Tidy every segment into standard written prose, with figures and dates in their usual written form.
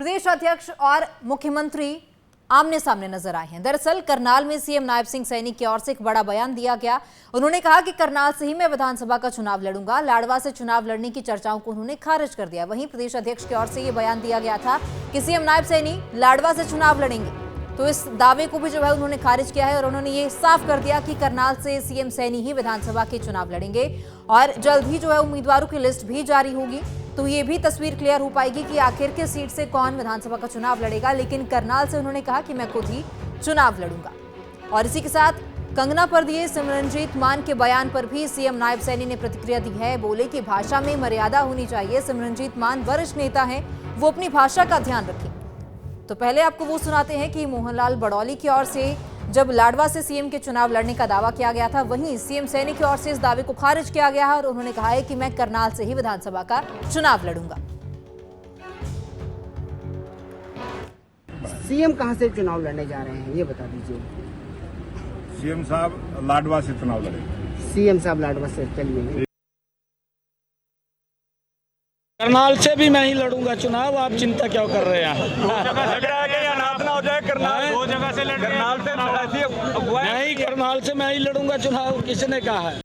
प्रदेश अध्यक्ष और मुख्यमंत्री आमने सामने नजर आए हैं। दरअसल करनाल में सीएम नायब सिंह सैनी की ओर से एक बड़ा बयान दिया गया। उन्होंने कहा कि करनाल से ही मैं विधानसभा का चुनाव लड़ूंगा। लाडवा से चुनाव लड़ने की चर्चाओं को उन्होंने खारिज कर दिया। वहीं प्रदेश अध्यक्ष की ओर से ये बयान दिया गया था कि सीएम नायब सैनी लाडवा से चुनाव लड़ेंगे, तो इस दावे को भी जो है उन्होंने खारिज किया है और उन्होंने ये साफ कर दिया कि करनाल से सीएम सैनी ही विधानसभा के चुनाव लड़ेंगे और जल्द ही जो है उम्मीदवारों की लिस्ट भी जारी होगी, तो ये भी तस्वीर क्लियर हो पाएगी कि आखिर किस सीट से कौन विधानसभा का चुनाव लड़ेगा। लेकिन करनाल से उन्होंने कहा कि मैं खुद ही चुनाव लड़ूंगा। और इसी के साथ कंगना पर दिए सिमरनजीत मान के बयान पर भी सीएम नायब सैनी ने प्रतिक्रिया दी है। बोले कि भाषा में मर्यादा होनी चाहिए। सिमरनजीत मान वरिष्ठ नेता हैं, वो अपनी भाषा का ध्यान रखें। तो पहले आपको वो सुनाते हैं कि मोहनलाल बड़ौली की ओर से जब लाडवा से सीएम के चुनाव लड़ने का दावा किया गया था, वहीं सीएम सैनी की ओर से इस दावे को खारिज किया गया है और उन्होंने कहा है कि मैं करनाल से ही विधानसभा का चुनाव लड़ूंगा। सीएम कहां से चुनाव लड़ने जा रहे हैं, ये बता दीजिए। सीएम साहब लाडवा से चुनाव लड़ेंगे। सीएम साहब लाडवा से, चलिए। करनाल से भी मैं ही लड़ूंगा चुनाव, आप चिंता क्यों कर रहे हैं? लग रहा है कि अनाप ना हो जाए। करनाल दो जगह से लड़ करनाल से नहीं, करनाल से मैं ही लड़ूंगा चुनाव, किसने कहा है?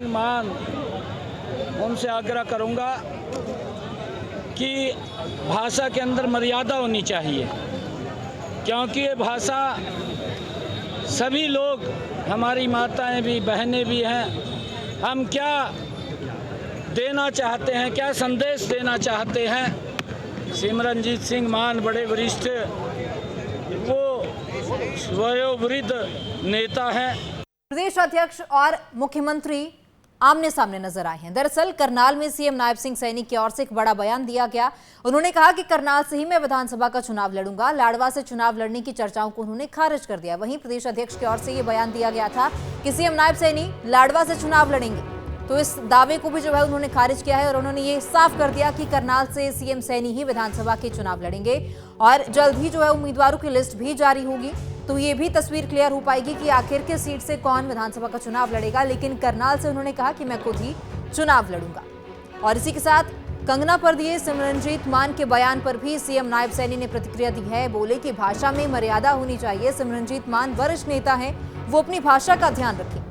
मान उनसे आग्रह करूंगा कि भाषा के अंदर मर्यादा होनी चाहिए, क्योंकि ये भाषा सभी लोग, हमारी माताएं भी, बहनें भी हैं। हम क्या देना चाहते हैं, क्या संदेश देना चाहते हैं? सिमरनजीत सिंह मान बड़े वरिष्ठ, वो वयोवृद्ध नेता हैं। प्रदेश अध्यक्ष और मुख्यमंत्री आमने सामने नजर आए हैं। दरअसल करनाल में सीएम नायब सिंह सैनी की ओर से एक बड़ा बयान दिया गया। उन्होंने कहा कि करनाल से ही मैं विधानसभा का चुनाव लड़ूंगा। लाडवा से चुनाव लड़ने की चर्चाओं को उन्होंने खारिज कर दिया। वहीं प्रदेश अध्यक्ष की ओर से ये बयान दिया गया था कि सीएम नायब सैनी लाडवा से चुनाव लड़ेंगे, तो इस दावे को भी जो है उन्होंने खारिज किया है और उन्होंने ये साफ कर दिया कि करनाल से सीएम सैनी ही विधानसभा के चुनाव लड़ेंगे और जल्द ही जो है उम्मीदवारों की लिस्ट भी जारी होगी, तो ये भी तस्वीर क्लियर हो पाएगी कि आखिर किस सीट से कौन विधानसभा का चुनाव लड़ेगा। लेकिन करनाल से उन्होंने कहा कि मैं खुद ही चुनाव लड़ूंगा। और इसी के साथ कंगना पर दिए सिमरनजीत मान के बयान पर भी सीएम नायब सैनी ने प्रतिक्रिया दी है। बोले कि भाषा में मर्यादा होनी चाहिए। सिमरनजीत मान वरिष्ठ नेता हैं, वो अपनी भाषा का ध्यान रखें।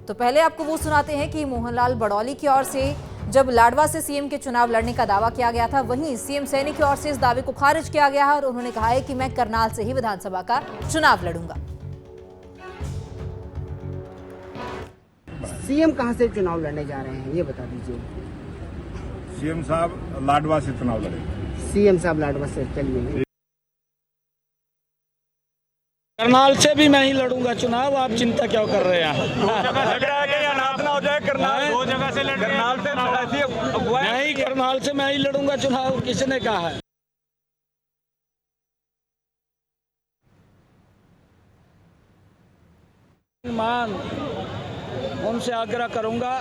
तो पहले आपको वो सुनाते हैं कि मोहनलाल बड़ौली की ओर से जब लाडवा से सीएम के चुनाव लड़ने का दावा किया गया था, वहीं सीएम सैनी की ओर से इस दावे को खारिज किया गया है और उन्होंने कहा है कि मैं करनाल से ही विधानसभा का चुनाव लड़ूंगा। सीएम कहां से चुनाव लड़ने जा रहे हैं, ये बता दीजिए। सीएम साहब लाडवा से चुनाव लड़ेंगे। सीएम साहब लाडवा से, चलिए। करनाल से भी मैं ही लड़ूंगा चुनाव, आप चिंता क्यों कर रहे हैं? लग रहा है कि अनाप ना हो जाए। करनाल दो जगह से लड़ करनाल से नहीं, करनाल से मैं ही लड़ूंगा चुनाव, किसने कहा है? मान उनसे आग्रह करूंगा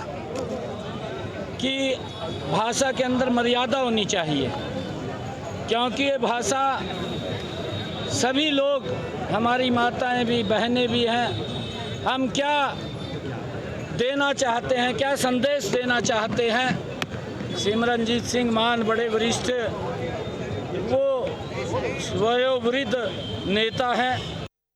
कि भाषा के अंदर मर्यादा होनी चाहिए, क्योंकि ये भाषा सभी लोग, हमारी माताएं भी, बहनें भी हैं। हम क्या देना चाहते हैं, क्या संदेश देना चाहते हैं? सिमरनजीत सिंह मान बड़े वरिष्ठ, वो वयोवृद्ध नेता हैं।